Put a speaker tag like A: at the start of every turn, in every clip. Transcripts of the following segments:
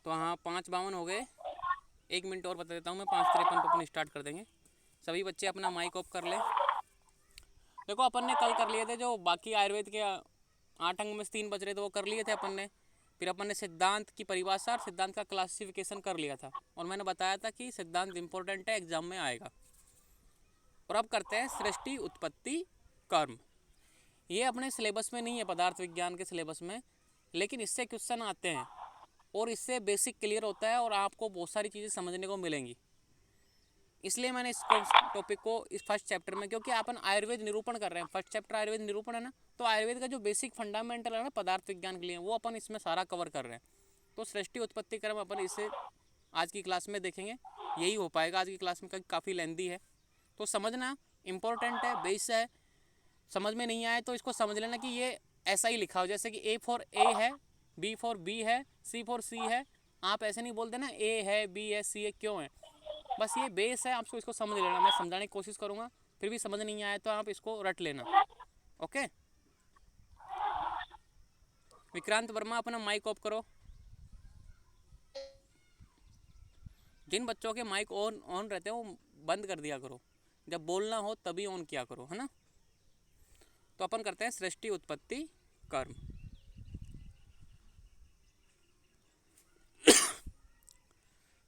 A: तो हाँ 5:52 हो गए, 1 मिनट और बता देता हूँ मैं, 5:53 पर अपन स्टार्ट कर देंगे। सभी बच्चे अपना माइक ऑफ कर ले। देखो अपन ने कल कर लिए थे जो बाकी आयुर्वेद के 8 अंग में से 3 बच रहे थे वो कर लिए थे अपन ने। फिर अपन ने सिद्धांत की परिभाषा और सिद्धांत का क्लासिफिकेशन कर लिया था, और मैंने बताया था कि सिद्धांत इंपॉर्टेंट है, एग्जाम में आएगा। और अब करते हैं सृष्टि उत्पत्ति कर्म। ये अपने सिलेबस में नहीं है, पदार्थ विज्ञान के सिलेबस में, लेकिन इससे क्वेश्चन आते हैं और इससे बेसिक क्लियर होता है और आपको बहुत सारी चीज़ें समझने को मिलेंगी। इसलिए मैंने इस टॉपिक को इस फर्स्ट चैप्टर में, क्योंकि अपन आयुर्वेद निरूपण कर रहे हैं, फर्स्ट चैप्टर आयुर्वेद निरूपण है ना, तो आयुर्वेद का जो बेसिक फंडामेंटल है ना पदार्थ विज्ञान के लिए, वो अपन इसमें सारा कवर कर रहे हैं। तो सृष्टि उत्पत्ति क्रम अपन इसे आज की क्लास में देखेंगे, यही हो पाएगा आज की क्लास में, काफ़ी लेंदी है तो समझना इंपॉर्टेंट है, बेस है। समझ में नहीं आए तो इसको समझ लेना कि ये ऐसा ही लिखा हो, जैसे कि ए फॉर ए है, बी फॉर बी है, सी फॉर सी है। आप ऐसे नहीं बोलते ना ए है, बी है, सी है, क्यों है, बस ये बेस है, आपको इसको समझ लेना। मैं समझाने की कोशिश करूँगा, फिर भी समझ नहीं आया तो आप इसको रट लेना। ओके, विक्रांत वर्मा अपना माइक ऑफ करो। जिन बच्चों के माइक ऑन ऑन रहते हैं वो बंद कर दिया करो, जब बोलना हो तभी ऑन किया करो, है ना। तो अपन करते हैं सृष्टि उत्पत्ति कर्म।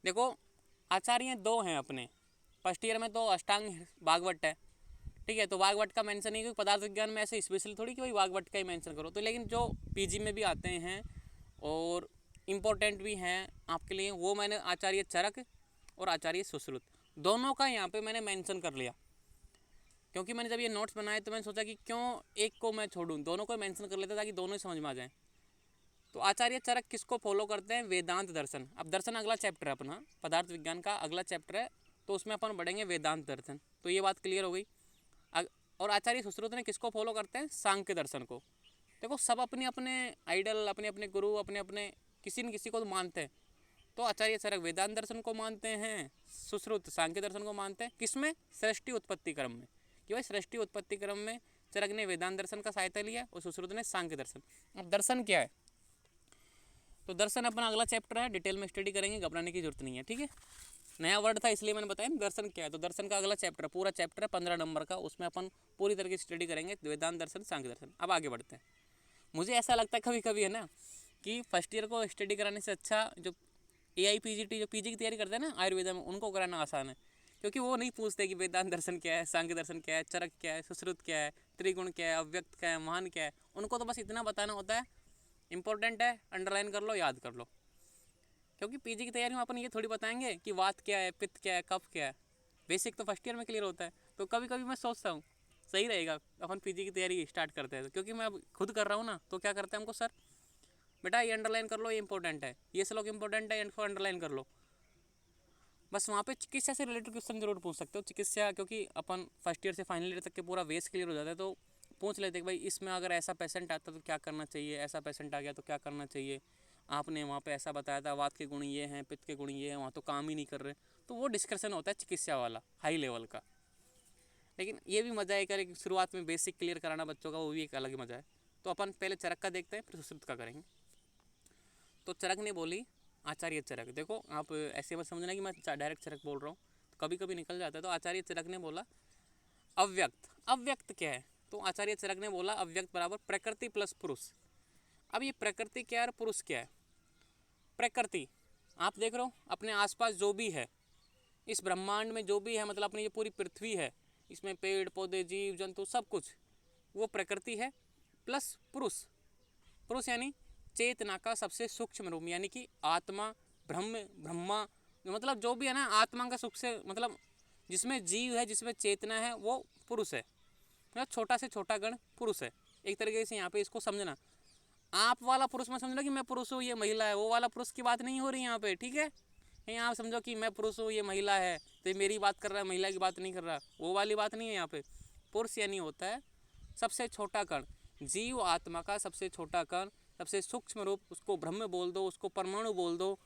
A: देखो आचार्य 2 हैं अपने, फर्स्ट ईयर में तो अष्टांग भागवत है, ठीक है, तो वागवट का मेंशन नहीं, क्योंकि पदार्थ विज्ञान में ऐसे स्पेशल थोड़ी कि भाई वागवट का ही मेंशन करो, तो लेकिन जो पीजी में भी आते हैं और इम्पोर्टेंट भी हैं आपके लिए, वो मैंने आचार्य चरक और आचार्य सुश्रुत दोनों का यहाँ पे मैंने मेंशन कर लिया। क्योंकि मैंने जब ये नोट्स बनाए तो मैंने सोचा कि क्यों एक को मैं छोड़ूं, दोनों को मेंशन कर लेता ताकि दोनों ही समझ में आ जाए। तो आचार्य चरक किसको फॉलो करते हैं, वेदांत दर्शन। अब दर्शन अगला चैप्टर है अपना, पदार्थ विज्ञान का अगला चैप्टर है, तो उसमें अपन बढ़ेंगे वेदांत दर्शन। तो ये बात क्लियर हो गई। और आचार्य सुश्रुत ने किसको फॉलो करते हैं, सांख्य दर्शन को। देखो सब अपने अपने आइडल, अपने अपने गुरु, अपने अपने किसी न किसी को तो मानते हैं। तो आचार्य चरक वेदांत दर्शन को मानते हैं, सुश्रुत सांख्य दर्शन को मानते हैं। किसमें, सृष्टि उत्पत्ति क्रम में, कि भाई सृष्टि उत्पत्ति क्रम में चरक ने वेदांत दर्शन का सहायता लिया और सुश्रुत ने सांख्य दर्शन। अब दर्शन क्या है, तो दर्शन अपना अगला चैप्टर है, डिटेल में स्टडी करेंगे, घबराने की जरूरत नहीं है, ठीक है। नया वर्ड था इसलिए मैंने बताया दर्शन क्या है। तो दर्शन का अगला चैप्टर, पूरा चैप्टर है 15 नंबर का, उसमें अपन पूरी तरीके से स्टडी करेंगे वेदांत दर्शन सांख्य दर्शन। अब आगे बढ़ते हैं। मुझे ऐसा लगता है कभी कभी है ना कि फर्स्ट ईयर को स्टडी कराने से अच्छा जो AIPGT जो पीजी की तैयारी करते हैं ना आयुर्वेदा में, उनको कराना आसान है, क्योंकि वो नहीं पूछते कि वेदांत दर्शन क्या है, सांख्य दर्शन क्या है, चरक क्या है, सुश्रुत क्या है, त्रिगुण क्या है, अव्यक्त क्या है, महान क्या है। उनको तो बस इतना बताना होता है, इंपॉर्टेंट है, अंडरलाइन कर लो, याद कर लो। क्योंकि पीजी की तैयारी में अपन ये थोड़ी बताएंगे कि वात क्या है, पित्त क्या है, कफ क्या है। बेसिक तो फर्स्ट ईयर में क्लियर होता है। तो कभी कभी मैं सोचता हूँ सही रहेगा अपन पीजी की तैयारी स्टार्ट करते हैं, क्योंकि मैं अब खुद कर रहा हूँ ना, तो क्या करते हैं हमको, सर बेटा ये अंडरलाइन कर लो, ये इंपॉर्टेंट है, ये श्लोक इंपॉर्टेंट है, इनको अंडरलाइन कर लो। बस वहाँ पे चिकित्सा से रिलेटेड क्वेश्चन जरूर पूछ सकते हो, चिकित्सा, क्योंकि अपन फर्स्ट ईयर से फाइनल ईयर तक के पूरा बेस क्लियर हो जाता है, तो पूछ लेते कि भाई इसमें अगर ऐसा पेशेंट आता तो क्या करना चाहिए, ऐसा पेशेंट आ गया तो क्या करना चाहिए, आपने वहाँ पे ऐसा बताया था, वात के गुण ये हैं, पित्त के गुण ये हैं, वहाँ तो काम ही नहीं कर रहे। तो वो डिस्कशन होता है चिकित्सा वाला, हाई लेवल का। लेकिन ये भी मज़ा है कि शुरुआत में बेसिक क्लियर कराना बच्चों का, वो भी एक अलग ही मज़ा है। तो अपन पहले चरक का देखते हैं, फिर सुश्रुत का करेंगे। तो चरक ने बोली, आचार्य चरक, देखो आप ऐसे मत समझना कि मैं डायरेक्ट चरक बोल रहा हूँ, कभी कभी निकल जाता है। तो आचार्य चरक ने बोला अव्यक्त। अव्यक्त क्या है, तो आचार्य चरक ने बोला अव्यक्त बराबर प्रकृति प्लस पुरुष। अब ये प्रकृति क्या है और पुरुष क्या है। प्रकृति आप देख रहे हो अपने आसपास जो भी है, इस ब्रह्मांड में जो भी है, मतलब अपनी ये पूरी पृथ्वी है, इसमें पेड़ पौधे जीव जंतु सब कुछ, वो प्रकृति है। प्लस पुरुष, पुरुष यानी चेतना का सबसे सूक्ष्म रूप, यानी कि आत्मा, ब्रह्म, ब्रह्मा, मतलब जो भी है ना आत्मा का सबसे, मतलब जिसमें जीव है, जिसमें चेतना है, वो पुरुष है। मतलब छोटा से छोटा गण पुरुष है। एक तरीके से यहाँ पे इसको समझना, आप वाला पुरुष मत समझना कि मैं पुरुष हूँ ये महिला है, वो वाला पुरुष की बात नहीं हो रही यहाँ पे, ठीक है। यहाँ समझो कि मैं पुरुष हूँ ये महिला है, तो मेरी बात कर रहा है, महिला की बात नहीं कर रहा, वो वाली बात नहीं है यहाँ पे। पुरुष यानी होता है सबसे छोटा कण, जीव आत्मा का सबसे छोटा कण, सबसे सूक्ष्म रूप, उसको ब्रह्म बोल दो, उसको परमाणु बोल दो,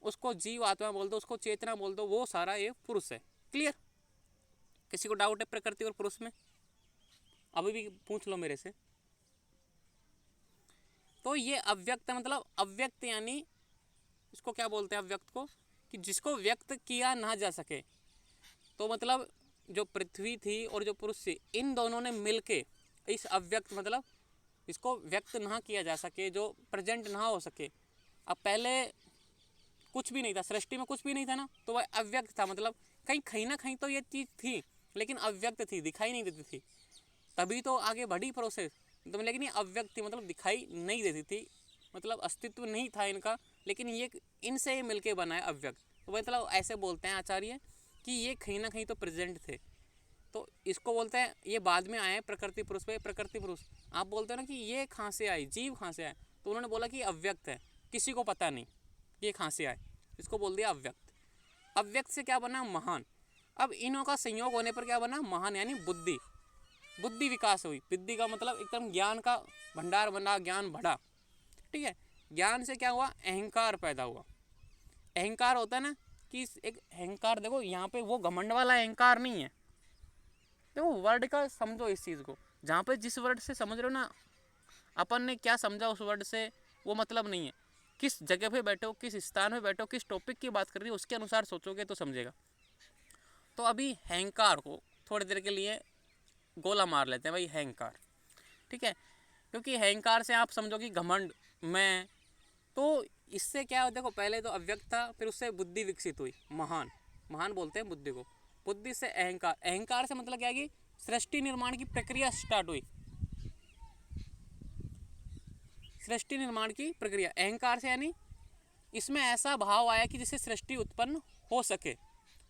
A: उसको जीव आत्मा बोल दो, उसको चेतना बोल दो, वो सारा ये पुरुष है। क्लियर, किसी को डाउट है प्रकृति और पुरुष में, अभी भी पूछ लो मेरे से। तो ये अव्यक्त मतलब अव्यक्त यानी इसको क्या बोलते हैं अव्यक्त को, कि जिसको व्यक्त किया ना जा सके। तो मतलब जो पृथ्वी थी और जो पुरुष थी, इन दोनों ने मिलके इस अव्यक्त मतलब इसको व्यक्त ना किया जा सके, जो प्रेजेंट ना हो सके। अब पहले कुछ भी नहीं था, सृष्टि में कुछ भी नहीं था ना, तो वह अव्यक्त था, मतलब कहीं ना कहीं तो ये चीज़ थी लेकिन अव्यक्त थी, दिखाई नहीं देती थी। तभी तो आगे बढ़ी प्रोसेस, तो लेकिन ये अव्यक्त थी, मतलब दिखाई नहीं देती थी, मतलब अस्तित्व नहीं था इनका, लेकिन ये इनसे मिलके बना है अव्यक्त। तो मतलब ऐसे बोलते हैं आचार्य कि ये कहीं ना कहीं तो प्रेजेंट थे। तो इसको बोलते हैं, ये बाद में आए प्रकृति पुरुष पे। प्रकृति पुरुष आप बोलते हो ना कि ये कहाँ से आई, जीव कहाँ से आए, तो उन्होंने बोला कि अव्यक्त है, किसी को पता नहीं ये कहाँ से आए, इसको बोल दिया अव्यक्त। अव्यक्त से क्या बना, महान। अब इनों का संयोग होने पर क्या बना, महान, यानी बुद्धि। बुद्धि विकास हुई, बुद्धि का मतलब एकदम ज्ञान का भंडार बना, ज्ञान बढ़ा। ठीक है, ज्ञान से क्या हुआ, अहंकार पैदा हुआ। अहंकार होता है ना कि एक अहंकार, देखो यहाँ पे वो घमंड वाला अहंकार नहीं है, देखो वर्ड का समझो इस चीज़ को, जहाँ पे जिस वर्ड से समझ रहे हो ना, अपन ने क्या समझा उस वर्ड से वो मतलब नहीं है। किस जगह पे बैठो, किस स्थान पे बैठो, किस टॉपिक की बात कर रही हो, उसके अनुसार सोचोगे तो समझेगा। तो अभी अहंकार को थोड़ी देर के लिए गोला मार लेते हैं भाई, अहंकार। ठीक है, क्योंकि अहंकार से आप समझो कि घमंड, मैं, तो इससे क्या, देखो पहले तो अव्यक्त था, फिर उससे बुद्धि विकसित हुई, महान। महान बोलते हैं बुद्धि को। बुद्धि से अहंकार, अहंकार से मतलब क्या है कि सृष्टि निर्माण की प्रक्रिया स्टार्ट हुई। सृष्टि निर्माण की प्रक्रिया अहंकार से, यानी इसमें ऐसा भाव आया कि जिससे सृष्टि उत्पन्न हो सके।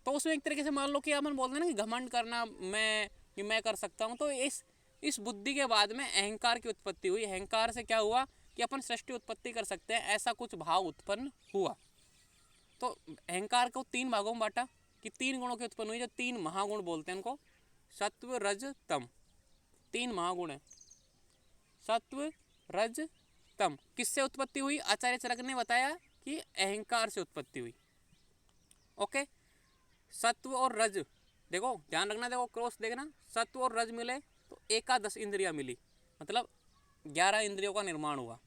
A: तो उसमें एक तरीके से मान लो कि अपन बोलते हैं ना कि घमंड करना, मैं कर सकता हूँ, तो इस बुद्धि के बाद में अहंकार की उत्पत्ति हुई। अहंकार से क्या हुआ कि अपन सृष्टि उत्पत्ति कर सकते हैं, ऐसा कुछ भाव उत्पन्न हुआ। तो अहंकार को 3 भागों में बांटा कि 3 गुणों की उत्पन्न हुई, जो 3 महागुण बोलते हैं उनको, सत्व रज तम। 3 महागुण है, सत्व रज तम। किससे उत्पत्ति हुई, आचार्य चरक ने बताया कि अहंकार से उत्पत्ति हुई। ओके, सत्व और रज, देखो ध्यान रखना, देखो क्रॉस देखना, सत्व और रज मिले तो एकादश इंद्रिया मिली, मतलब 11 इंद्रियों का निर्माण हुआ।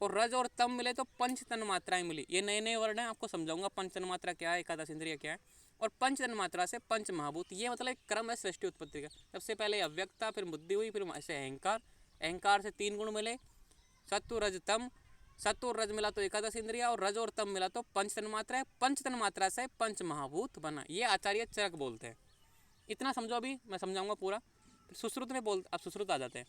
A: और रज और तम मिले तो पंच तन मात्राएं मिली। ये नए नए वर्ड हैं, आपको समझाऊंगा पंच तन मात्रा क्या है, एकादश इंद्रिया क्या है। और पंच तन मात्रा से पंच महाभूत, ये मतलब एक क्रम है सृष्टि उत्पत्ति का। सबसे पहले अव्यक्ता, फिर बुद्धि हुई, फिर ऐसे अहंकार। अहंकार से 3 गुण मिले, सत्व रज तम। सत्व और रज मिला तो एकादश इंद्रिया, और रज और तम मिला तो पंच तन मात्रा है। पंच तन मात्रा से पंच महाभूत बना, ये आचार्य चरक बोलते हैं। इतना समझो, अभी मैं समझाऊंगा पूरा। फिर सुश्रुत ने बोल, अब सुश्रुत आ जाते हैं।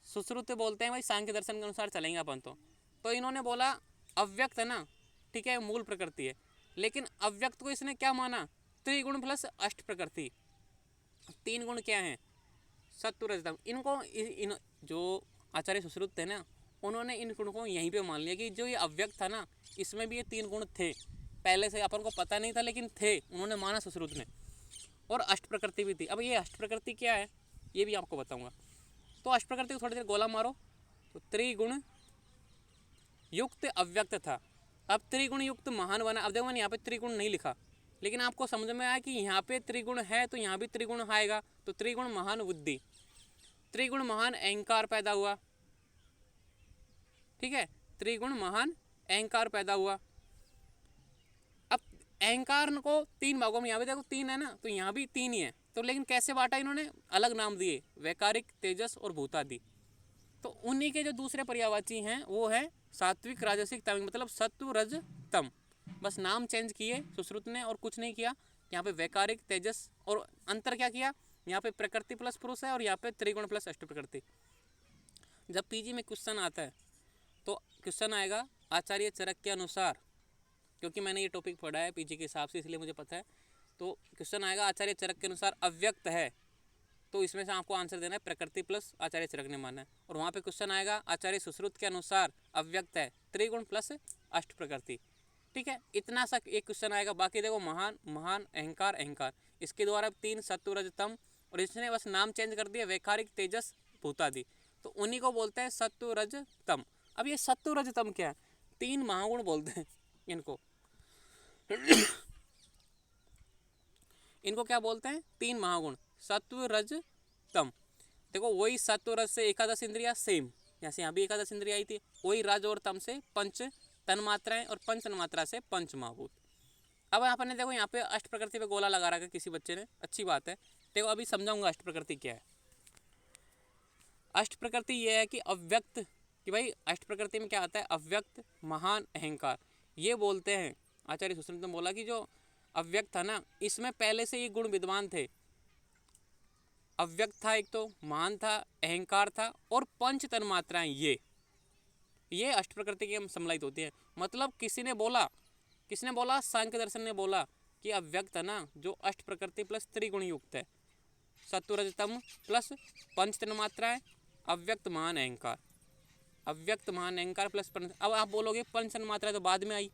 A: सुश्रुत बोलते हैं भाई सांख्य दर्शन के अनुसार चलेंगे अपन तो इन्होंने बोला अव्यक्त है ना, ठीक है, मूल प्रकृति है, लेकिन अव्यक्त को इसने क्या माना, त्रिगुण प्लस अष्ट प्रकृति। 3 गुण क्या हैं, सत्व रजतम। इनको जो आचार्य सुश्रुत थे ना, उन्होंने इन गुण को यहीं पे मान लिया कि जो ये अव्यक्त था ना, इसमें भी ये 3 गुण थे, पहले से अपन को पता नहीं था लेकिन थे, उन्होंने माना सुश्रुत ने। और अष्ट प्रकृति भी थी। अब ये अष्ट प्रकृति क्या है ये भी आपको बताऊंगा। तो अष्ट प्रकृति को थोड़ी देर गोला मारो, तो त्रिगुण युक्त अव्यक्त था, अब त्रिगुण युक्त महान बना। अब देखो मैंने यहाँ पे त्रिगुण नहीं लिखा, लेकिन आपको समझ में आया कि यहाँ पे त्रिगुण है तो यहाँ भी त्रिगुण आएगा, तो त्रिगुण महान बुद्धि, त्रिगुण महान अहंकार पैदा हुआ। ठीक है, त्रिगुण महान अहंकार पैदा हुआ। अब अहंकार को 3 भागों में, यहाँ पे देखो 3 है ना, तो यहाँ भी 3 ही है, तो लेकिन कैसे बांटा इन्होंने, अलग नाम दिए, वैकारिक, तेजस और भूतादि। तो उन्हीं के जो दूसरे पर्यायवाची हैं वो है सात्विक, राजसिक, तामसिक, मतलब सत्व रज तम, बस नाम चेंज किए सुश्रुत ने और कुछ नहीं किया। यहाँ पे वैकारिक, तेजस, और अंतर क्या किया, यहाँ पे प्रकृति प्लस पुरुष है और यहाँ पे त्रिगुण प्लस अष्ट प्रकृति। जब पीजी में क्वेश्चन आता है तो क्वेश्चन आएगा आचार्य चरक के अनुसार, क्योंकि मैंने ये टॉपिक पढ़ा है पीजी के हिसाब से इसलिए मुझे पता है। तो क्वेश्चन आएगा आचार्य चरक के अनुसार अव्यक्त है, तो इसमें से आपको आंसर देना है प्रकृति प्लस आचार्य चरक ने माना है। और वहाँ पे क्वेश्चन आएगा आचार्य सुश्रुत के अनुसार अव्यक्त है, त्रिगुण प्लस अष्ट प्रकृति। ठीक है, इतना सा एक क्वेश्चन आएगा। बाकी देखो महान, महान, अहंकार, अहंकार, इसके द्वारा 3 सत्व रज तम, और इसने बस नाम चेंज कर दिया वैकारिक, तेजस, भूतादि, तो उन्हीं को बोलते हैं सत्व रज तम। अब ये सत्व रज तम क्या है, 3 महागुण बोलते हैं इनको। इनको क्या बोलते हैं, 3 महागुण, सत्व रज तम। देखो वही सत्व रज से एकादश इंद्रिया सेम, जैसे यहाँ भी एकादश इंद्रिया आई थी, वही रज और तम से पंच तन्मात्राएं और पंच तन्मात्रा से पंच महाभूत। अब आपने देखो यहाँ पे अष्ट प्रकृति पे गोला लगा रखा है किसी बच्चे ने, अच्छी बात है। देखो अभी समझाऊंगा अष्ट प्रकृति क्या है। अष्ट प्रकृति ये है कि अव्यक्त, कि भाई अष्ट प्रकृति में क्या आता है, अव्यक्त, महान, अहंकार। ये बोलते हैं आचार्य सुश्रुत ने बोला कि जो अव्यक्त था ना, इसमें पहले से ये गुण विद्वान थे। अव्यक्त था, एक तो महान था, अहंकार था और पंच तन्मात्राएं, ये अष्ट प्रकृति की हम सम्मिलित होती है। मतलब किसने बोला, सांख्य दर्शन ने बोला कि अव्यक्त है ना, जो अष्ट प्रकृति प्लस त्रिगुण युक्त है, सत्वरजतम प्लस पंच तन्मात्राएं, अव्यक्त महान अहंकार, अव्यक्त महान अहंकार प्लस पंच। अब आप बोलोगे पंच तन्मात्रा तो बाद में आई,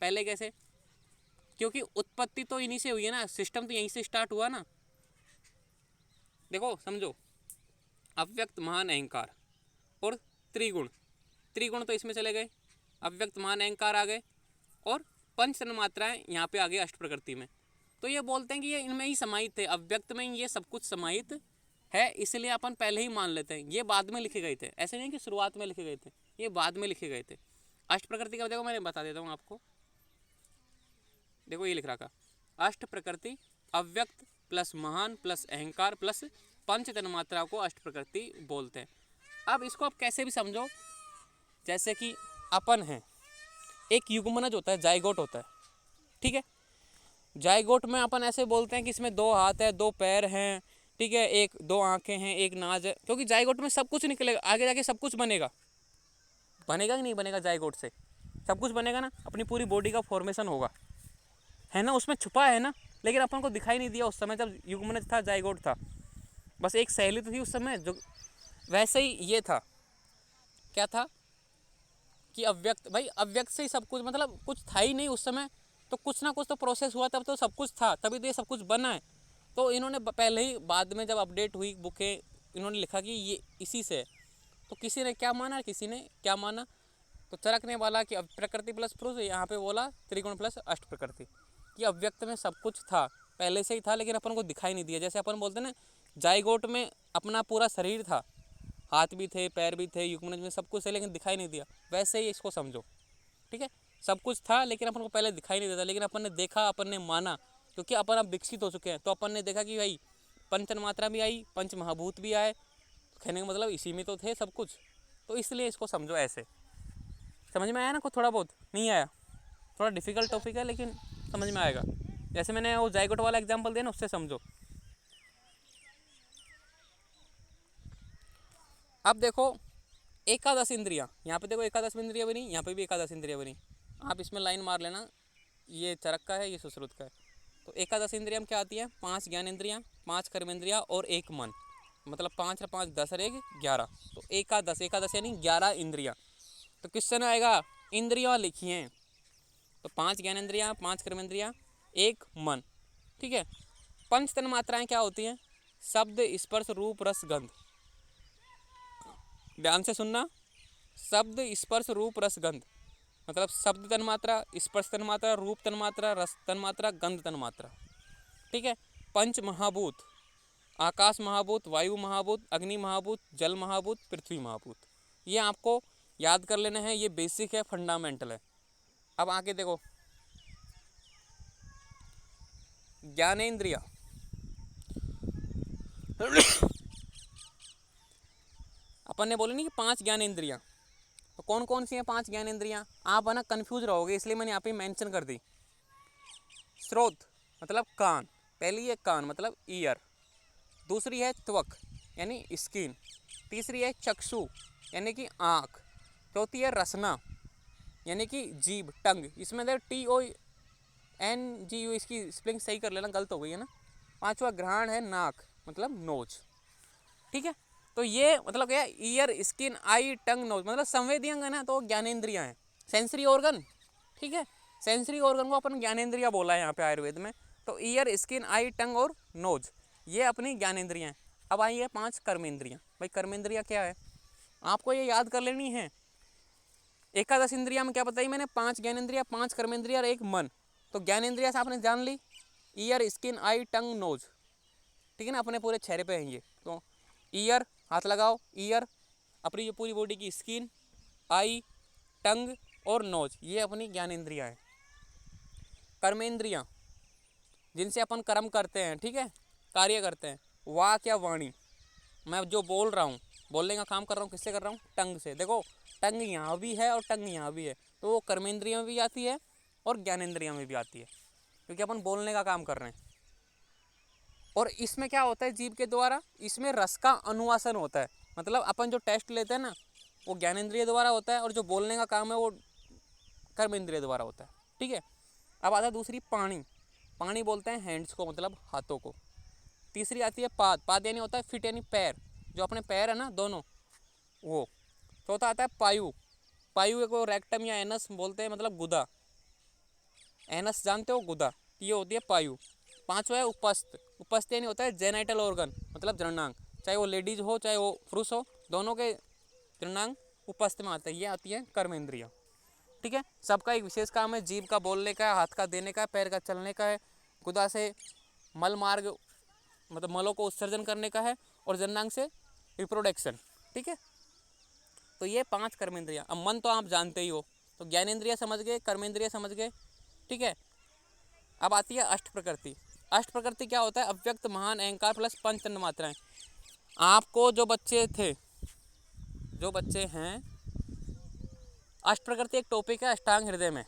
A: पहले कैसे? क्योंकि उत्पत्ति तो इन्हीं से हुई है ना, सिस्टम तो यहीं से स्टार्ट हुआ ना। देखो समझो, अव्यक्त महान अहंकार और त्रिगुण, त्रिगुण तो इसमें चले गए, अव्यक्त महान अहंकार आ गए और पंच तन्मात्राएं यहाँ पे आ गए अष्ट प्रकृति में। तो ये बोलते हैं कि ये इनमें ही समाहित थे, अव्यक्त में ये सब कुछ समाहित है, इसलिए अपन पहले ही मान लेते हैं। ये बाद में लिखे गए थे, ऐसे नहीं कि शुरुआत में लिखे गए थे, ये बाद में लिखे गए थे। अष्ट प्रकृति का देखो मैंने बता देता हूँ आपको, देखो ये लिख रखा, अष्ट प्रकृति अव्यक्त प्लस महान प्लस अहंकार प्लस पंच तन्मात्रा को अष्ट प्रकृति बोलते हैं। अब इसको आप कैसे भी समझो, जैसे कि अपन हैं, एक युग्मनज होता है, जाइगोट होता है, ठीक है। जाइगोट में अपन ऐसे बोलते हैं कि इसमें 2 हाथ है, 2 पैर हैं, ठीक है, 2 आंखें हैं, 1 नाज है, क्योंकि जाइगोट में सब कुछ निकलेगा, आगे जाके सब कुछ बनेगा कि नहीं बनेगा, जाइगोट से सब कुछ बनेगा ना, अपनी पूरी बॉडी का फॉर्मेशन होगा, है ना, उसमें छुपा है ना, लेकिन अपन को दिखाई नहीं दिया उस समय जब युग्मनज था, जाइगोट था, बस एक शैली तो थी उस समय जो, वैसे ही ये था, क्या था कि अव्यक्त, भाई अव्यक्त से ही सब कुछ, मतलब कुछ था ही नहीं उस समय, तो कुछ ना कुछ तो प्रोसेस हुआ, तब तो सब कुछ था, तभी तो ये सब कुछ बना है। तो इन्होंने पहले ही, बाद में जब अपडेट हुई बुकें, इन्होंने लिखा कि ये इसी से, तो किसी ने क्या माना, तो चरकने वाला कि प्रकृति प्लस पुरुष, यहाँ पे बोला त्रिगुण प्लस अष्ट प्रकृति, कि अव्यक्त में सब कुछ था, पहले से ही था, लेकिन अपन को दिखाई नहीं दिया। जैसे अपन बोलते ना, जाइगोट में अपना पूरा शरीर था, हाथ भी थे, पैर भी थे, युग्मनज में सब कुछ है, लेकिन दिखाई नहीं दिया, वैसे ही इसको समझो, ठीक है। सब कुछ था लेकिन अपन को पहले दिखाई नहीं देता, लेकिन अपन ने देखा, अपन ने माना, क्योंकि अपन अब विकसित हो चुके हैं, तो अपन ने देखा कि भाई पंच तन्मात्रा भी आई, पंच महाभूत भी आए, कहने का मतलब इसी में तो थे सब कुछ, तो इसलिए इसको समझो ऐसे। समझ में आया ना? कुछ थोड़ा बहुत नहीं आया, थोड़ा डिफिकल्ट टॉपिक है लेकिन समझ में आएगा। जैसे मैंने वो जाइगोट वाला एग्जांपल दिया ना, उससे समझो। अब देखो एकादश इंद्रियां, यहाँ पे देखो एकादश इंद्रियां बनी, यहाँ पे भी एकादश इंद्रियां बनी, आप इसमें लाइन मार लेना, ये चरक का है, ये सुश्रुत का है। तो एकादश इंद्रियां क्या आती है? 5 ज्ञानेंद्रियां, 5 कर्मेंद्रियां और 1 मन, मतलब 5 और 5 10 और 1 11, तो एकादश, एकादश यानी 11 इंद्रियां। तो क्वेश्चन आएगा इंद्रियां लिखी हैं, तो 5 ज्ञानेंद्रियां, 5 कर्मेंद्रियां, 1 मन, ठीक है। पंच तन्मात्राएं क्या होती हैं? शब्द, स्पर्श, रूप, रस, गंध। ध्यान से सुनना, शब्द, स्पर्श, रूप, रस, गंध, मतलब शब्द तन्मात्रा, स्पर्श तन्मात्रा, रूप तन्मात्रा, रस तन्मात्रा, गंध तन्मात्रा, ठीक है। पंच महाभूत, आकाश महाभूत, वायु महाभूत, अग्नि महाभूत, जल महाभूत, पृथ्वी महाभूत, ये आपको याद कर लेना है, ये बेसिक है, फंडामेंटल है। अब आगे देखो, ज्ञानेंद्रिया, अपन ने बोले नहीं कि 5 ज्ञानेंद्रियां, तो कौन कौन सी हैं 5 ज्ञानेंद्रियां? आप है ना कंफ्यूज रहोगे, इसलिए मैंने यहाँ पे मेंशन कर दी। स्रोत मतलब कान, पहली है कान मतलब ईयर, दूसरी है त्वक यानी स्किन, तीसरी है चक्षु यानी कि आँख, चौथी है रसना यानी कि जीभ, टंग, इसमें TONGU, इसकी स्पेलिंग सही कर लेना, गलत हो गई है ना। पांचवा ग्रहण है नाक मतलब नोज, ठीक है। तो ये मतलब क्या, ईयर, स्किन, आई, टंग, नोज, मतलब संवेदी अंग है ना, तो ज्ञानेंद्रियां हैं, सेंसरी ऑर्गन, ठीक है। सेंसरी ऑर्गन को अपन ज्ञानेंद्रिया बोला है यहाँ पे आयुर्वेद में। तो ईयर, स्किन, आई, टंग और नोज, ये अपनी ज्ञानेंद्रियां हैं। अब आइए 5 कर्मेंद्रियां। भाई कर्मेंद्रिया क्या है, आपको ये याद कर लेनी है। एकादश इंद्रिया में क्या बताई मैंने? 5 ज्ञानेंद्रिया, 5 कर्मेंद्रिया और 1 मन। तो ज्ञानेंद्रिया से आपने जान ली, ईयर, स्किन, आई, टंग, नोज, ठीक है ना, अपने पूरे चेहरे पे हैं ये। तो ईयर, हाथ लगाओ, ईयर अपनी ये पूरी बॉडी की, स्किन, आई, टंग और नोज, ये अपनी ज्ञानेंद्रियाँ हैं। कर्मेंद्रियाँ जिनसे अपन कर्म करते हैं, ठीक है, कार्य करते हैं, वाक या वाणी, मैं जो बोल रहा हूँ, बोलने का काम कर रहा हूँ, किससे कर रहा हूँ, टंग से। देखो टंग यहाँ भी है और टंग यहाँ भी है, तो वो कर्मेंद्रियों में भी आती है और ज्ञानेंद्रियों में भी आती है, क्योंकि अपन बोलने का काम कर रहे हैं। और इसमें क्या होता है जीभ के द्वारा, इसमें रस का अनुवासन होता है, मतलब अपन जो टेस्ट लेते हैं ना वो ज्ञानेंद्रिय द्वारा होता है, और जो बोलने का काम है वो कर्मेंद्रिय द्वारा होता है, ठीक है। अब आता है दूसरी पानी, पानी बोलते हैं हैंड्स को, मतलब हाथों को। तीसरी आती है पाद, पाद यानी होता है फिट यानी पैर, जो अपने पैर है ना दोनों, वो। चौथा आता है पायु, पायु को रेक्टम या एनस बोलते हैं, मतलब गुदा, एनस जानते हो, गुदा, ये होती है पायु। पांचवा है उपस्थ, उपस्थ यानी होता है जेनाइटल ऑर्गन, मतलब जननांग, चाहे वो लेडीज हो चाहे वो पुरुष हो, दोनों के जननांग उपस्थ में आते हैं, ये आती है कर्मेंद्रियाँ, ठीक है। सबका एक विशेष काम है, जीभ का बोलने का है, हाथ का देने का है, पैर का चलने का है, गुदा से मल मार्ग मतलब मलों को उत्सर्जन करने का है, और जननांग से रिप्रोडक्शन, ठीक है। तो ये 5 कर्मेंद्रियाँ। अब मन तो आप जानते ही हो, तो ज्ञानेंद्रिय समझ गए, कर्मेंद्रिय समझ गए, ठीक है। अब आती है अष्ट प्रकृति। अष्ट प्रकृति क्या होता है, अव्यक्त, महान, अहंकार प्लस पंच तन्य मात्राएं। आपको जो बच्चे हैं, अष्ट प्रकृति एक टॉपिक है अष्टांग हृदय में,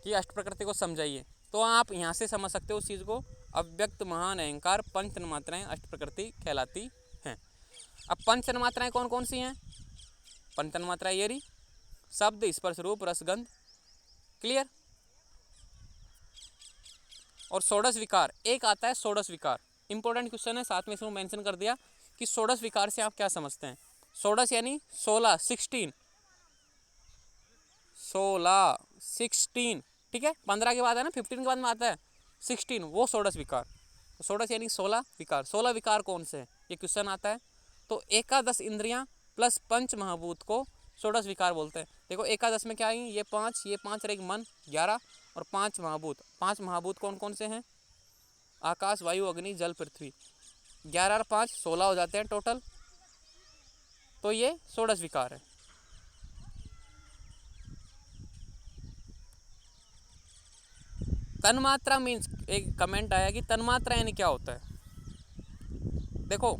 A: कि अष्ट प्रकृति को समझाइए, तो आप यहाँ से समझ सकते हो उस चीज़ को। अव्यक्त, महान, अहंकार, पंच तन्य मात्राएं अष्ट प्रकृति कहलाती हैं। अब पंच तन्य मात्राएं कौन कौन सी हैं, पंच तन्य मात्राएं ये रही, शब्द, स्पर्श, रूप, रस, गंध, क्लियर। और षोडश विकार, एक आता है षोडश विकार, इंपॉर्टेंट क्वेश्चन है, साथ में इसमें मेंशन कर दिया कि षोडश विकार से आप क्या समझते हैं। षोडश यानी 16, 16, ठीक है, 15 के बाद है ना, 15 के बाद में आता है 16, वो षोडश विकार। षोडश यानी 16 विकार। 16 विकार कौन से हैं, ये क्वेश्चन आता है। तो एकादश इंद्रियां प्लस पंच महाभूत को षोडश विकार बोलते हैं। देखो एकादश में क्या आई, ये 5 और एक मन 11, और 5 महाभूत। 5 महाभूत कौन कौन से हैं, आकाश, वायु, अग्नि, जल, पृथ्वी। 11 और 5 16 हो जाते हैं टोटल, तो ये षोडश विकार है। तन्मात्रा मीन्स, एक कमेंट आया कि तन्मात्रा यानी क्या होता है। देखो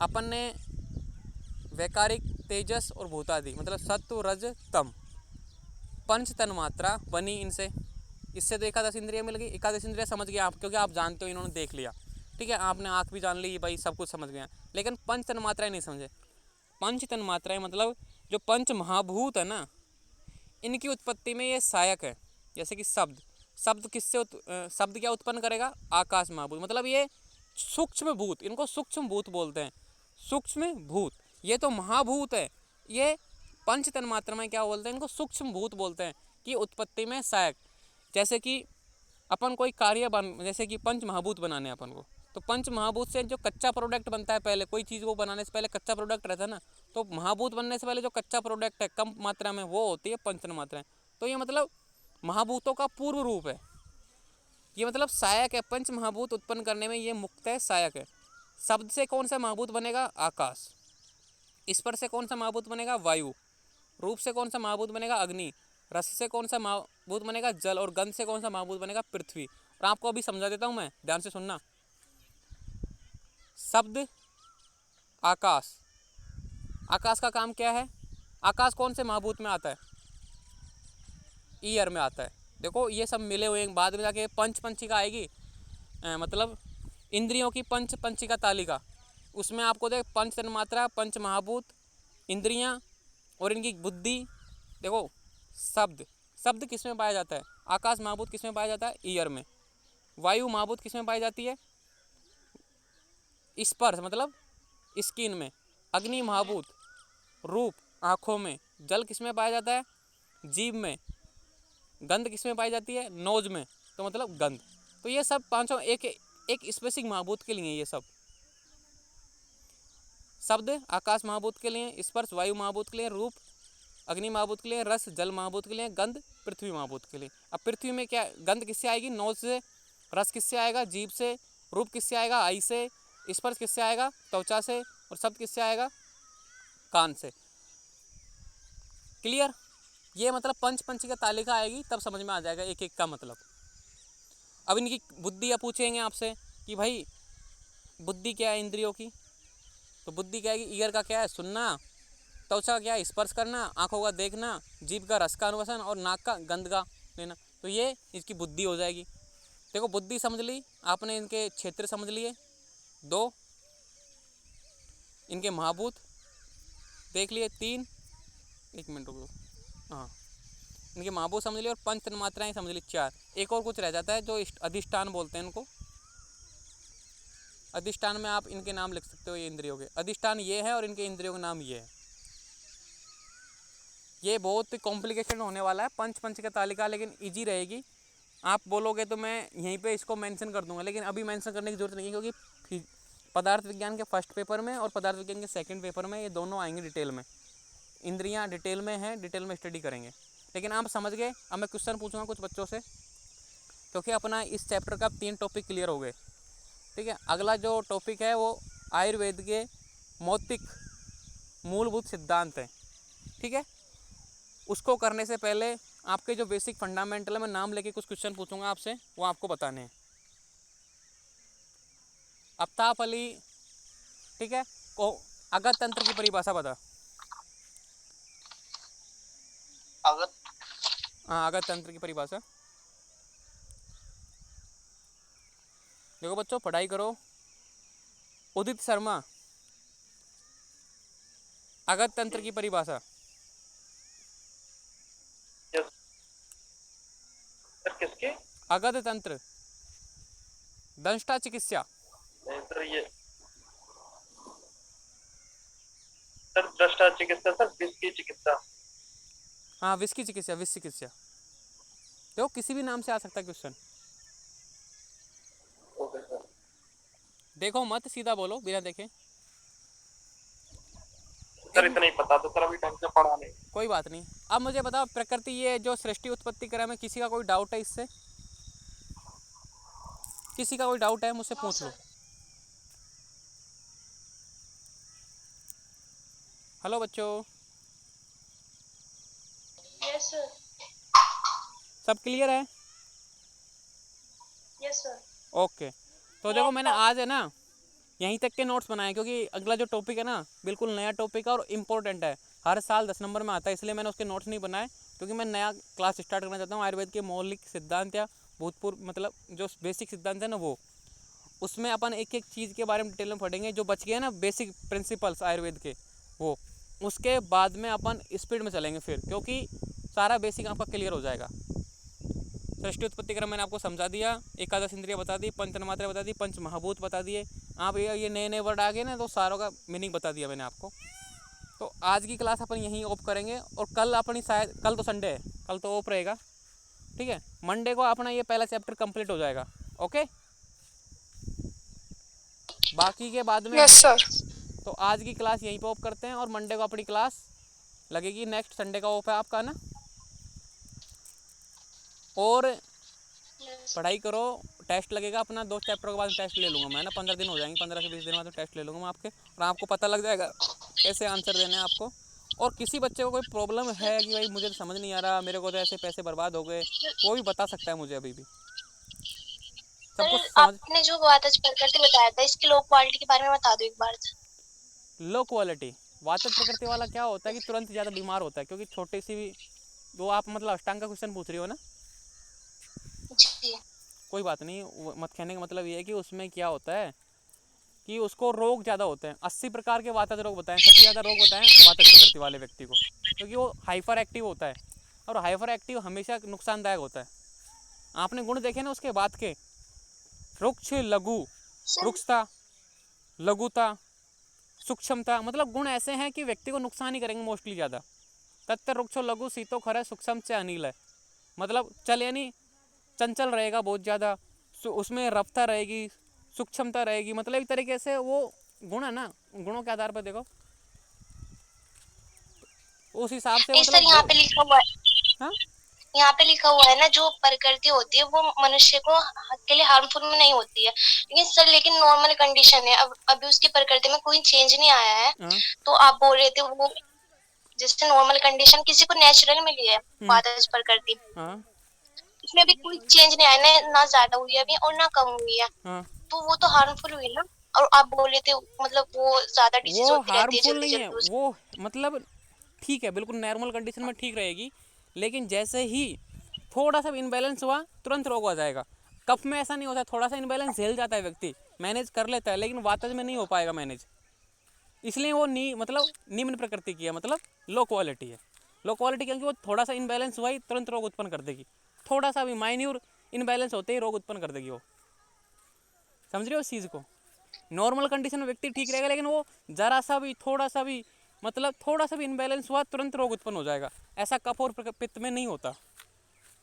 A: अपन ने वैकारिक, तेजस और भूतादि, मतलब सत्व, रज, तम, पंच तन्मात्रा बनी इनसे, इससे तो एकादश इंद्रिया मिल गई। एकादश इंद्रिया समझ गए आप, क्योंकि आप जानते हो, इन्होंने देख लिया, ठीक है, आपने आँख भी जान ली भाई, सब कुछ समझ गए। लेकिन पंच तन्मात्राएं नहीं समझे। पंच तन्मात्राएं मतलब जो पंच महाभूत है ना, इनकी उत्पत्ति में ये सहायक है। जैसे कि शब्द किससे शब्द क्या उत्पन्न करेगा, आकाश महाभूत, मतलब ये सूक्ष्म भूत, इनको सूक्ष्म भूत बोलते हैं। सूक्ष्म भूत, ये तो महाभूत है, ये पंच तन्मात्रा में क्या बोलते हैं, इनको सूक्ष्म भूत बोलते हैं, कि उत्पत्ति में सहायक। जैसे कि अपन कोई कार्य जैसे कि पंच महाभूत बनाने अपन को, तो पंच महाभूत से जो कच्चा प्रोडक्ट बनता है, पहले कोई चीज़ को बनाने से पहले कच्चा प्रोडक्ट रहता है ना, तो महाभूत बनने से पहले जो कच्चा प्रोडक्ट है कम मात्रा में, वो होती है पंच तन्मात्राएं। तो ये मतलब महाभूतों का पूर्व रूप है, ये मतलब सहायक है, पंच महाभूत उत्पन्न करने में ये मुक्त है, सहायक है। शब्द से कौन सा महाभूत बनेगा, आकाश। स्पर्श से कौन सा महाभूत बनेगा, वायु। रूप से कौन सा महाभूत बनेगा, अग्नि। रस से कौन सा महाभूत बनेगा, जल। और गंध से कौन सा महाभूत बनेगा, पृथ्वी। और आपको अभी समझा देता हूँ मैं, ध्यान से सुनना। शब्द, आकाश, आकाश का काम क्या है, आकाश कौन से महाभूत में आता है, ईयर में आता है। देखो ये सब मिले हुए हैं, बाद में जाके पंचिका आएगी, मतलब इंद्रियों की पंचिका तालिका, उसमें आपको देख पंच तन्मात्रा, पंच महाभूत, इंद्रियां और इनकी बुद्धि। देखो शब्द किस में पाया जाता है, आकाश महाभूत किस में पाया जाता है, ईयर में। वायु महाभूत किस में पाई जाती है, स्पर्श मतलब स्किन में। अग्नि महाभूत, रूप आँखों में। जल किस में पाया जाता है, जीभ में। गंध किस में पाई जाती है, नोज में, तो मतलब गंध। तो ये सब पांचों एक स्पेसिफिक महाभूत के लिए, ये सब शब्द आकाश महाभूत के लिए, स्पर्श वायु महाभूत के लिए, रूप अग्नि महाभूत के लिए, रस जल महाभूत के लिए, गंध पृथ्वी महाभूत के लिए। अब पृथ्वी में क्या, गंध किससे आएगी, नोज से। रस किससे आएगा, जीभ से। रूप किससे आएगा, आई से। स्पर्श किससे आएगा, त्वचा से। और शब्द किससे आएगा, कान से। क्लियर। ये मतलब पंचीका तालिका आएगी तब समझ में आ जाएगा एक एक का मतलब। अब इनकी बुद्धि आप पूछेंगे आपसे कि भाई बुद्धि क्या है इंद्रियों की, तो बुद्धि क्या है कि ईयर का क्या है सुनना, त्वचा का क्या है स्पर्श करना, आंखों का देखना, जीभ का रस का अनुवसन और नाक का गंध का लेना, तो ये इसकी बुद्धि हो जाएगी। देखो बुद्धि समझ ली आपने, इनके क्षेत्र समझ लिए, दो इनके महाभूत देख लिए, तीन, एक मिनट रुको, हाँ इनके महाभूत समझ लिए और पंच तन्मात्राएं समझ ली, चार। एक और कुछ रह जाता है जो अधिष्ठान बोलते हैं इनको। अधिष्ठान में आप इनके नाम लिख सकते हो, ये इंद्रियों के अधिष्ठान ये है और इनके इंद्रियों का नाम ये है। ये बहुत कॉम्प्लिकेशन होने वाला है पंच का तालिका, लेकिन इजी रहेगी। आप बोलोगे तो मैं यहीं पे इसको मेंशन कर दूंगा, लेकिन अभी मेंशन करने की जरूरत नहीं है, क्योंकि पदार्थ विज्ञान के फर्स्ट पेपर में और पदार्थ विज्ञान के सेकंड पेपर में ये दोनों आएंगे डिटेल में। इंद्रियां डिटेल में हैं, डिटेल में स्टडी करेंगे। लेकिन आप समझ गए। अब मैं क्वेश्चन पूछूंगा कुछ बच्चों से, क्योंकि अपना इस चैप्टर का 3 टॉपिक क्लियर हो गए। ठीक है, अगला जो टॉपिक है वो आयुर्वेद के मौतिक मूलभूत सिद्धांत हैं। ठीक है, उसको करने से पहले आपके जो बेसिक फंडामेंटल है, मैं नाम लेके कुछ क्वेश्चन पूछूंगा आपसे, वो आपको बताने हैं। आफ्ताब अली, ठीक है, को अगत तंत्र की परिभाषा बता। हाँ, अगत तंत्र की परिभाषा। देखो बच्चों पढ़ाई करो। उदित शर्मा, अगत तंत्र की परिभाषा।
B: किसके?
A: अगत तंत्र, दंष्टा चिकित्सा।
B: सर ये सर दृष्टा चिकित्सा, सर विष की चिकित्सा।
A: हाँ, विष की चिकित्सा, विष चिकित्सा। देखो किसी भी नाम से आ सकता है क्वेश्चन।
B: Okay sir.
A: देखो मत, सीधा बोलो बिना देखे।
B: सर इतना ही पता, तो सर अभी ढंग से पढ़ा नहीं।
A: कोई बात नहीं। अब मुझे बताओ, प्रकृति ये जो सृष्टि उत्पत्ति क्रम है, किसी का कोई डाउट है इससे? किसी का कोई डाउट है मुझसे पूछ लो। हेलो बच्चों,
B: यस सर।
A: सब क्लियर है?
B: Yes sir.
A: ओके, तो देखो मैंने आज है ना यहीं तक के नोट्स बनाए, क्योंकि अगला जो टॉपिक है ना बिल्कुल नया टॉपिक है और इम्पोर्टेंट है, हर साल 10 नंबर में आता है, इसलिए मैंने उसके नोट्स नहीं बनाए, क्योंकि मैं नया क्लास स्टार्ट करना चाहता हूँ। आयुर्वेद के मौलिक सिद्धांत या भूतपूर्व मतलब जो बेसिक सिद्धांत है ना, वो उसमें अपन एक एक चीज़ के बारे में डिटेल में पढ़ेंगे। जो बच गए ना बेसिक प्रिंसिपल्स आयुर्वेद के, वो उसके बाद में अपन स्पीड में चलेंगे फिर, क्योंकि सारा बेसिक आपका क्लियर हो जाएगा। सृष्टि उत्पत्ति क्रम मैंने आपको समझा दिया, एकादश इंद्रिय बता दी, पंच तन्मात्रा बता दी, पंच महाभूत बता दिए। आप ये नए नए वर्ड आ गए ना, तो सारों का मीनिंग बता दिया मैंने आपको। तो आज की क्लास अपन यहीं ऑफ करेंगे, और कल अपनी शायद, कल तो संडे है, कल तो ऑफ रहेगा। ठीक है, मंडे को अपना ये पहला चैप्टर कंप्लीट हो जाएगा। ओके, बाकी के बाद में
B: यस सर।
A: तो आज की क्लास यहीं पे ऑफ करते हैं, और मंडे को अपनी क्लास लगेगी। नेक्स्ट संडे का ऑफ है आपका ना। और पढ़ाई करो, टेस्ट लगेगा अपना 2 चैप्टर के बाद टेस्ट ले लूँगा मैं ना, 15 दिन हो जाएंगे, 15 से 20 दिन बाद तो टेस्ट ले लूँगा मैं आपके, और आपको पता लग जाएगा कैसे आंसर देने हैं आपको। और किसी बच्चे को कोई प्रॉब्लम है कि भाई मुझे तो समझ नहीं आ रहा, मेरे को तो ऐसे पैसे बर्बाद हो गए, वो भी बता सकता है मुझे अभी भी। सबको समझ।
B: आपने जो बात आज प्रकृति बताया था, इसकी लो क्वालिटी के बारे में बता दो एक बार।
A: लो क्वालिटी वातज प्रकृति वाला क्या होता है कि तुरंत ज़्यादा बीमार होता है, क्योंकि छोटी सी भी, वो आप मतलब अष्टांग का क्वेश्चन पूछ रही हो ना।
B: जी।
A: कोई बात नहीं, मत कहने का मतलब ये है कि उसमें क्या होता है कि उसको रोग ज़्यादा होते हैं। 80 प्रकार के वातज रोग बताएं, सबसे ज़्यादा रोग बताएं वातज प्रकृति वाले व्यक्ति को, क्योंकि वो हाइपर एक्टिव होता है, और हाइपर एक्टिव हमेशा नुकसानदायक होता है। आपने गुण देखे ना उसके बाद के, रुक्ष लघु, रुक्षता, लघुता, सूक्ष्मता, मतलब गुण ऐसे हैं कि व्यक्ति को नुकसान ही करेंगे मोस्टली ज़्यादा। तत्व रुक्षो लघु सीतो खर सूक्ष्म से अनिल है, मतलब चल यानी चंचल रहेगा बहुत ज़्यादा, उसमें रफ्ता रहेगी, सूक्ष्मता रहेगी, मतलब एक तरीके से वो गुण है ना, गुणों के आधार पर देखो उस हिसाब से,
B: सर यहाँ पे लिखा हुआ है,
A: हाँ
B: यहाँ पे लिखा हुआ है ना, जो प्रकृति होती है वो मनुष्य को के लिए हार्मफुल में नहीं होती है, लेकिन सर लेकिन नॉर्मल कंडीशन है, अब अभी उसकी प्रकृति में कोई चेंज नहीं आया है।
A: हाँ?
B: तो आप बोल रहे थे वो जैसे नॉर्मल कंडीशन किसी को नेचुरल मिली है वातज प्रकृति,
A: हाँ
B: उसमें भी कोई चेंज नहीं आया, ना ज्यादा हुई है अभी और ना कम हुई है,
A: हाँ।
B: तो वो तो हार्मफुल हुई ना। और आप बोले थे मतलब वो ज्यादा डिजीज
A: वो
B: होती रहती है
A: हार्मफुल
B: जल्दी
A: नहीं है,
B: जल्दी उस।
A: वो मतलब ठीक है, बिल्कुल नॉर्मल कंडीशन में ठीक रहेगी, लेकिन जैसे ही थोड़ा सा इनबैलेंस हुआ तुरंत रोग आ जाएगा। कफ में ऐसा नहीं होता, थोड़ा सा इनबैलेंस झेल जाता है व्यक्ति, मैनेज कर लेता है, लेकिन वातज में नहीं हो पाएगा मैनेज। इसलिए वो मतलब निम्न प्रकृति की है, मतलब लो क्वालिटी है। लो क्वालिटी क्योंकि वो थोड़ा सा इनबैलेंस हुआ ही तुरंत रोग उत्पन्न कर देगी, थोड़ा सा भी माइन्यूर इनबैलेंस होते ही रोग उत्पन्न कर देगी वो। समझ रहे हो उस चीज़ को? नॉर्मल कंडीशन में व्यक्ति ठीक रहेगा, लेकिन वो जरा सा भी थोड़ा सा भी मतलब थोड़ा सा भी इनबैलेंस हुआ तुरंत रोग उत्पन्न हो जाएगा। ऐसा कफ और पित्त में नहीं होता।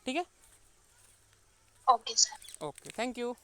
A: ठीक है,
B: okay sir.
A: Okay, thank you.